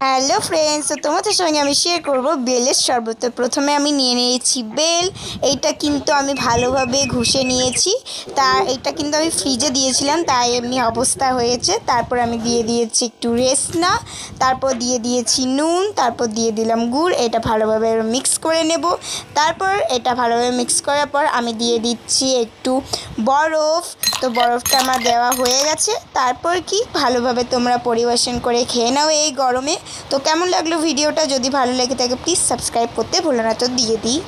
Hello friends, তো তোমাদের সঙ্গে আমি শেয়ার করব বেলের শরবত। তো প্রথমে আমি নিয়ে নিয়েছি বেল। এইটা কিন্তু আমি ভালোভাবে ঘষে নিয়েছি। এইটা কিন্তু আমি ফ্রিজে দিয়েছিলাম, তাই এমনি অবস্থা হয়েছে। তারপর আমি দিয়ে দিয়েছি একটু রেসনা, তারপর দিয়ে দিয়েছি নুন, তারপর দিয়ে দিলাম গুড়। এটা ভালোভাবে মিক্স করে নেব। তারপর এটা ভালোভাবে মিক্স করার পর আমি দিয়ে দিচ্ছি একটু বরফ। তো বরফটা আমার দেওয়া হয়ে গেছে। তারপর কি ভালোভাবে তোমরা পরিবেশন করে খেয়ে নাও এই গরমে। তো কেমন লাগলো ভিডিওটা? যদি ভালো লেগে থাকে প্লিজ সাবস্ক্রাইব করতে ভুলো না। তো দিয়ে দিই।